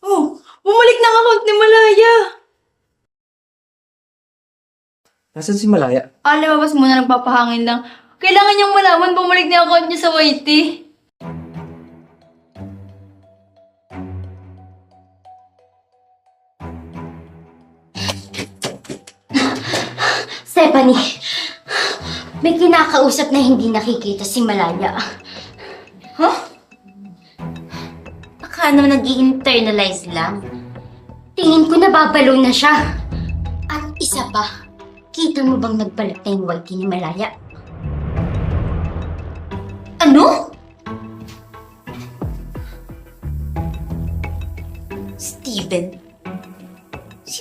Oh, bumalik na ang account ni Malaya. Nasaan si Malaya? Lumabas muna, nagpapahangin lang. Kailangan niyang malaman bumalik na ang account niya sa YT. Stephanie, may kinakausap na hindi nakikita si Malaya. Huh? Baka nag-i-internalize lang. Tingin ko nababalo na siya. At isa pa, kita mo bang nagbalat na yung YT ni Malaya? Ano? Steven,